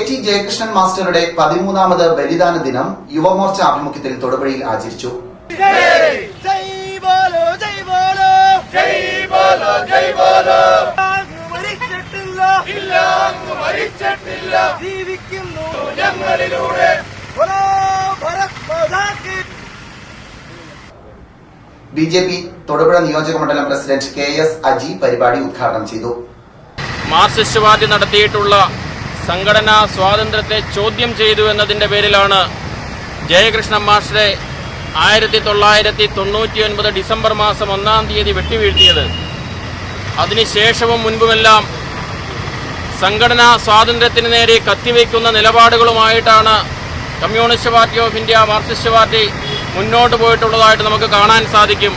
T Jayakrishnan മാസ്റ്ററുടെ 13ാമത് ബലിദാന ദിനം യുവമോർച്ച ആഭിമുഖ്യത്തിൽ തൊടുപുഴയിൽ ആചരിച്ചു. ബിജെപി തൊടുപുഴ നിയോജക മണ്ഡലം പ്രസിഡന്റ് KS അജി പരിപാടി ഉദ്ഘാടനം ചെയ്തു. മാർക്സിസ്റ്റ് പാർട്ടി നടത്തിയിട്ടുള്ള സംഘടനാ സ്വാതന്ത്ര്യത്തെ ചോദ്യം ചെയ്തു എന്നതിന്റെ പേരിലാണ് ജയകൃഷ്ണൻ മാസ്റ്ററെ 1999 ഡിസംബർ മാസം 1-ാം തീയതി വെട്ടിവീഴ്ത്തിയത്. അതിനുശേഷവും മുൻപുമെല്ലാം സംഘടനാ സ്വാതന്ത്ര്യത്തിന് നേരെ കത്തിവയ്ക്കുന്ന നിലപാടുകളുമായിട്ടാണ് Communist Party of India, Marxist party മുന്നോട്ട് പോയിട്ടുള്ളതായിട്ട് നമുക്ക് കാണാൻ സാധിക്കും.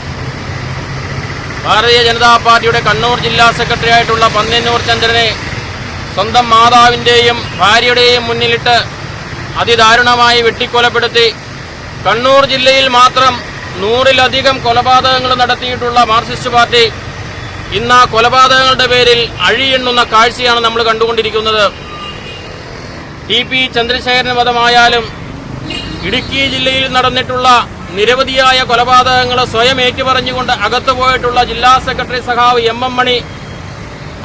ഭാരതീയ ജനതാ പാർട്ടിയുടെ കണ്ണൂർ ജില്ലാ സെക്രട്ടറി ആയിട്ടുള്ള പന്ന്യന്നൂർ ചന്ദ്രനെ സ്വന്തം മാതാവിന്റെയും ഭാര്യയുടെയും മുന്നിലിട്ട് അതിദാരുണമായി വെട്ടിക്കൊലപ്പെടുത്തി കണ്ണൂർ ജില്ലയിൽ മാത്രം 100-ലധികം കൊലപാതകങ്ങൾ നടത്തിയിട്ടുള്ള മാർക്സിസ്റ്റ് പാർട്ടി ഇന്ന് ആ കൊലപാതകങ്ങളുടെ പേരിൽ അഴിയെണ്ണുന്ന കാഴ്ചയാണ് നമ്മൾ കണ്ടുകൊണ്ടിരിക്കുന്നത്. TP ചന്ദ്രശേഖരൻ വധമായാലും ഇടുക്കി ജില്ലയിൽ നടന്നിട്ടുള്ള നിരവധിയായ കൊലപാതകങ്ങൾ സ്വയം ഏറ്റുപറഞ്ഞുകൊണ്ട് അകത്തുപോയിട്ടുള്ള ജില്ലാ സെക്രട്ടറി സഖാവ് MM മണി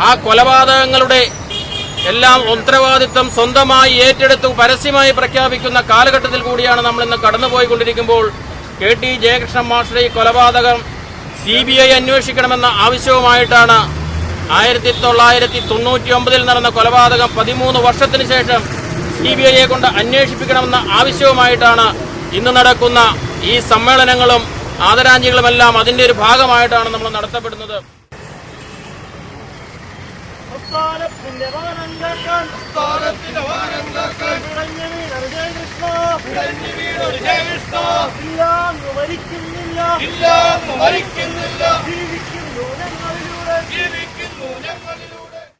ആ കൊലപാതകങ്ങളുടെ എല്ലാം ഉത്തരവാദിത്വം സ്വന്തമായി ഏറ്റെടുത്ത് പരസ്യമായി പ്രഖ്യാപിക്കുന്ന കാലഘട്ടത്തിൽ കൂടിയാണ് നമ്മൾ ഇന്ന് കടന്നുപോയിക്കൊണ്ടിരിക്കുമ്പോൾ KT ജയകൃഷ്ണൻ മാസ്റ്ററുടെ ഈ കൊലപാതകം CBI അന്വേഷിക്കണമെന്ന ആവശ്യവുമായിട്ടാണ് 1999 നടന്ന കൊലപാതകം 13 വർഷത്തിന് ശേഷം CBIയെ കൊണ്ട് അന്വേഷിപ്പിക്കണമെന്ന ആവശ്യവുമായിട്ടാണ് ഇന്ന് നടക്കുന്ന ഈ സമ്മേളനങ്ങളും ആദരാഞ്ജലികളുമെല്ലാം അതിന്റെ ഒരു ഭാഗമായിട്ടാണ് നമ്മൾ നടത്തപ്പെടുന്നത്. മരിക്കുന്നില്ല